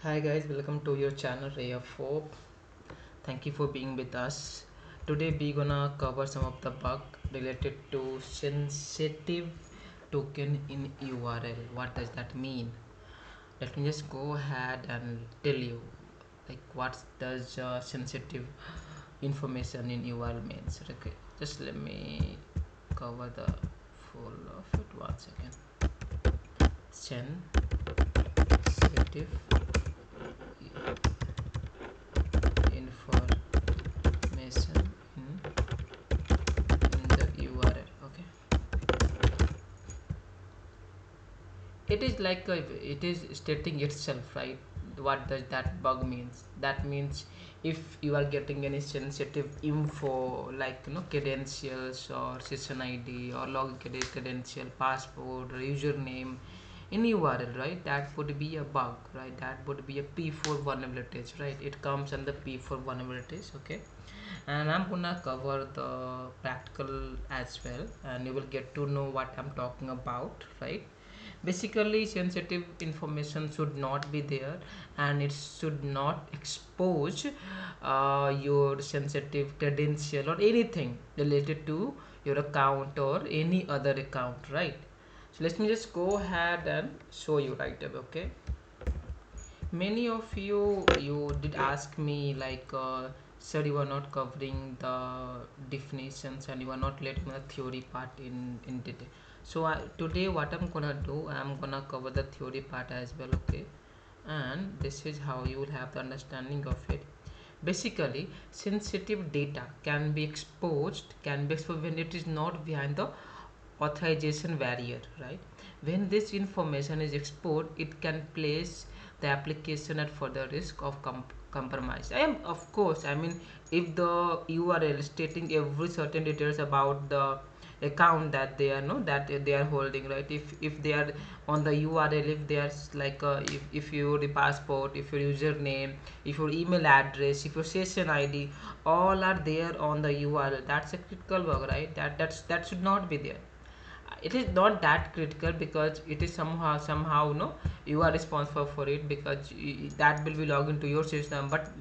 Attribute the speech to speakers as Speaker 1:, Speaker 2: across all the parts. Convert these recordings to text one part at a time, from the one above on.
Speaker 1: Hi guys, welcome to your channel Rayofhope. Thank you for being with us. Today we gonna cover some of the bug related to sensitive token in URL. What does that mean? Let me just go ahead and tell you like what does sensitive information in URL means. Okay, just let me cover the full of it once again. Sensitive information in the URL. Okay, it is like it is stating itself, right? What does that bug means? That means if you are getting any sensitive info like credentials or session ID or login credential, passport or username in URL, right? That would be a bug, right? That would be a P4 vulnerabilities, right? It comes under P4 vulnerabilities. Okay, and I'm gonna cover the practical as well, and you will get to know what I'm talking about, right? Basically, sensitive information should not be there, and it should not expose your sensitive credential or anything related to your account or any other account, right? So let me just go ahead and show you right away. Okay, many of you did ask me like sir, you are not covering the definitions and you are not letting the theory part in detail. So today what I'm gonna do, I'm gonna cover the theory part as well. Okay, and this is how you will have the understanding of it. Basically, sensitive data can be exposed when it is not behind the authorization barrier, right? When this information is exposed, it can place the application at further risk of compromise. I am, of course, I mean, if the URL stating every certain details about the account that they are that they are holding, right? If they are on the URL, if they are like if your passport, if your username, if your email address, if your session ID, all are there on the URL, that's a critical bug, right? That should not be there. It is not that critical because it is somehow you are responsible for it, because that will be logged into your system. But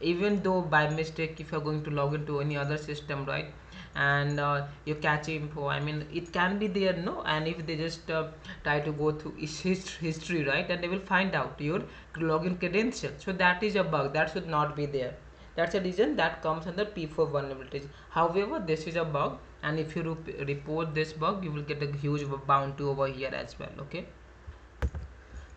Speaker 1: even though by mistake if you're going to log into any other system, right, and you catch info, I mean, it can be there, no, and if they just try to go through history, right, and they will find out your login credential. So that is a bug that should not be there. That's a reason that comes under P4 vulnerabilities. However, this is a bug, and if you report this bug, you will get a huge bounty over here as well. Okay,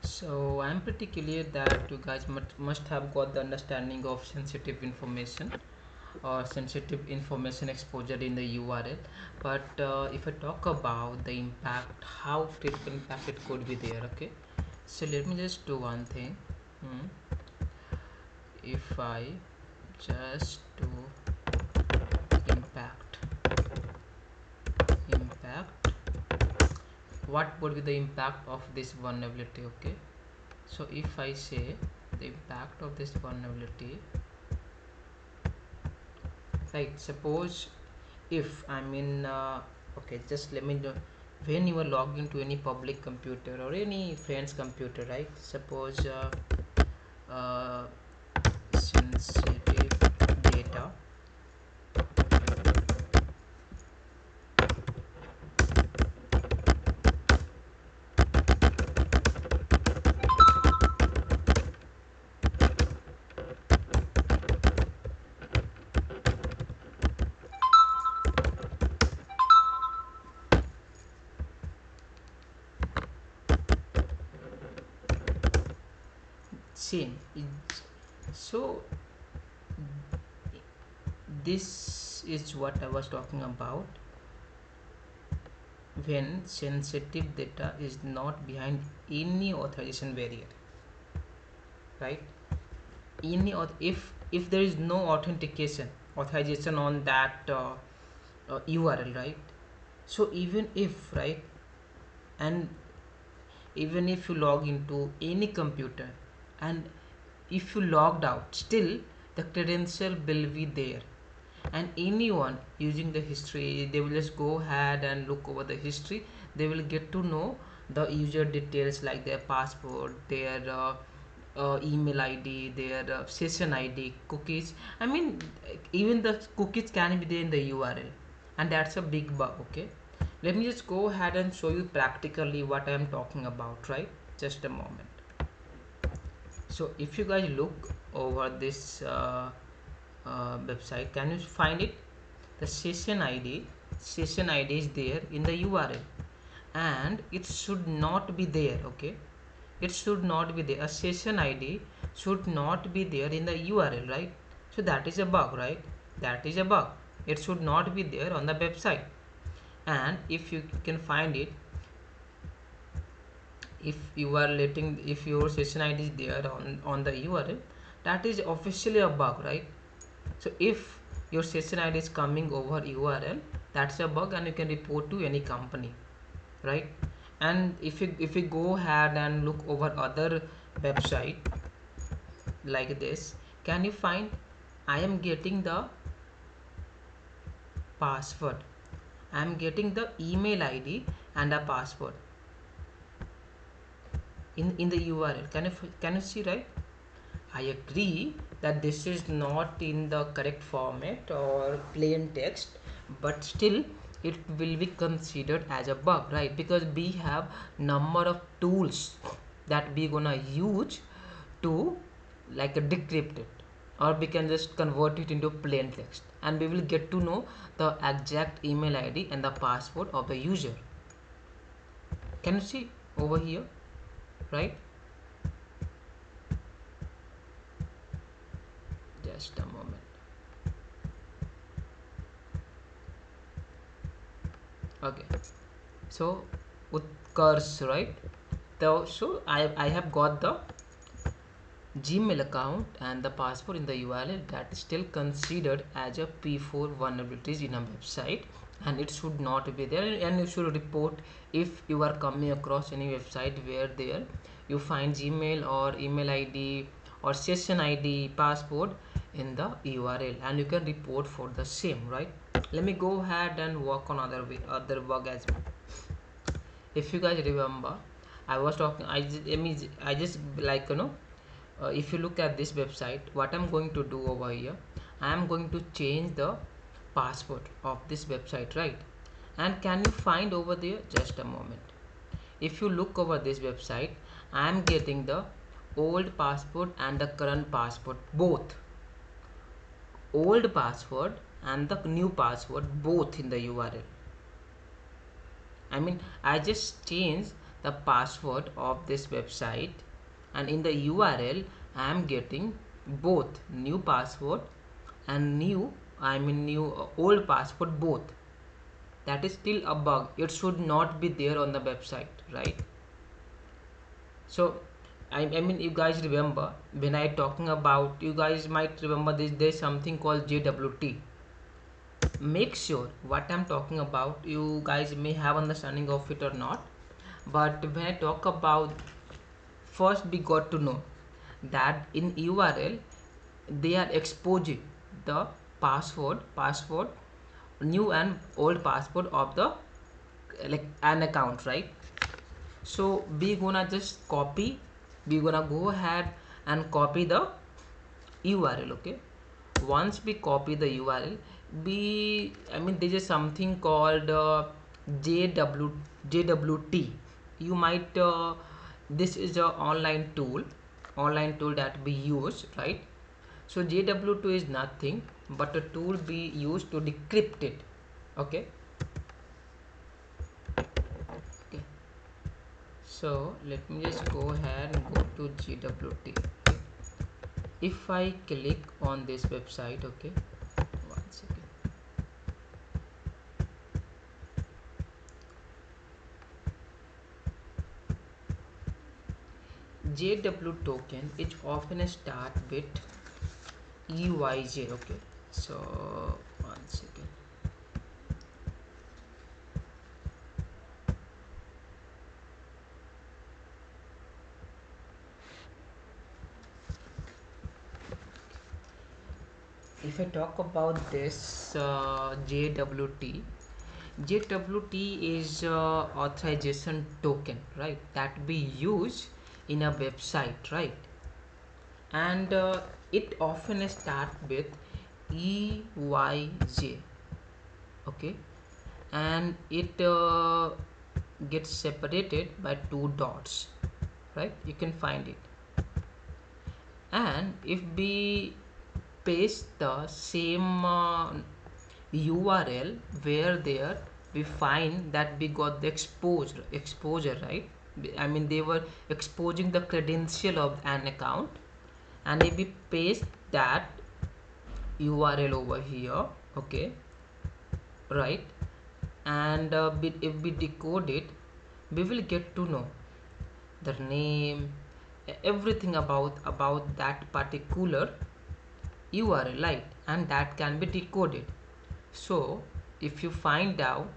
Speaker 1: so I'm pretty clear that you guys must have got the understanding of sensitive information or sensitive information exposure in the URL. But if I talk about the impact, how critical impact it could be there. Okay, so let me just do one thing. If I just do impact, what would be the impact of this vulnerability? Okay, so if I say the impact of this vulnerability, right, suppose if I'm in okay, just let me know, when you are logged into any public computer or any friend's computer, right, suppose uh, sensitive data seen. So this is what I was talking about, when sensitive data is not behind any authorization barrier, right? If there is no authorization on that URL, right? So even if, right, and even if you log into any computer and if you logged out, still the credential will be there, and anyone using the history, they will just go ahead and look over the history. They will get to know the user details like their passport, their email ID, their session ID, cookies. I mean, even the cookies can be there in the URL, and that's a big bug. Okay, let me just go ahead and show you practically what I am talking about. Right, just a moment. So if you guys look over this website, can you find it? The session ID is there in the URL, and it should not be there. Okay, it should not be there. A session ID should not be there in the URL, right? So that is a bug, right? That is a bug. It should not be there on the website. And if you can find it, if you are letting, if your session ID is there on the URL, that is officially a bug, right? So if your session ID is coming over URL, that's a bug, and you can report to any company, right? And if you go ahead and look over other website like this, can you find, I am getting the password, I am getting the email ID and a password in the URL. Can you see, right? I agree that this is not in the correct format or plain text, but still it will be considered as a bug, right? Because we have number of tools that we gonna use to like decrypt it, or we can just convert it into plain text, and we will get to know the exact email ID and the password of the user. Can you see over here, right? Just a moment. Okay, so Utkarsh, right? So I have got the Gmail account and the password in the URL, that is still considered as a P4 vulnerabilities in a website, and it should not be there. And you should report if you are coming across any website where there you find Gmail or email ID or session ID password in the URL, and you can report for the same, right? Let me go ahead and work on other bug as well. If you guys remember, I was talking, I just like, if you look at this website, what I'm going to do over here, I am going to change the password of this website, right? And can you find over there, just a moment, if you look over this website, I am getting the old password and the current password, both old password and the new password, both in the URL. I mean, I just changed the password of this website, and in the URL I am getting both new password and new old password both. That is still a bug. It should not be there on the website, right? So I mean, you guys remember when I talking about, you guys might remember this, there's something called JWT. Make sure what I'm talking about, you guys may have understanding of it or not, but when I talk about, first we got to know that in URL they are exposing the password new and old password of the like an account, right? So we gonna just copy, we gonna go ahead and copy the URL. Okay, once we copy the URL, I mean, there is something called JWT. You might this is a online tool that we use, right? So JW2 is nothing but a tool we use to decrypt it. Okay, okay, so let me just go ahead and go to JWT. If I click on this website, okay, one second. JW token is often start with EYJ. Okay, so one second. If I talk about this JWT is authorization token, right, that we use in a website, right? and it often starts with EYJ. Okay, and it gets separated by two dots, right? You can find it. And if we paste the same URL where there, we find that we got the exposure, right? I mean, they were exposing the credential of an account, and if we paste that URL over here, okay, right, and if we decode it, we will get to know the name, everything about that particular URL, right? And that can be decoded. So if you find out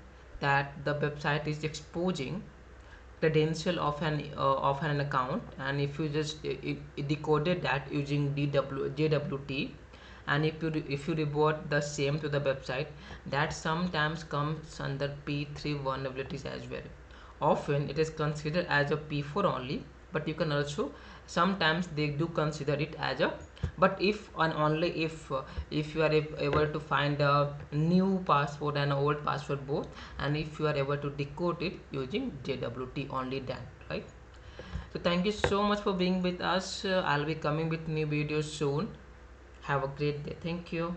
Speaker 1: that the website is exposing credential of an account, and if you just decoded that using JWT, and if you report the same to the website, that sometimes comes under P3 vulnerabilities as well. Often it is considered as a P4 only, but you can also, sometimes they do consider it as a, but if and only if you are able to find a new password and old password both, and if you are able to decode it using JWT only, then, right? So thank you so much for being with us. I'll be coming with new videos soon. Have a great day. Thank you.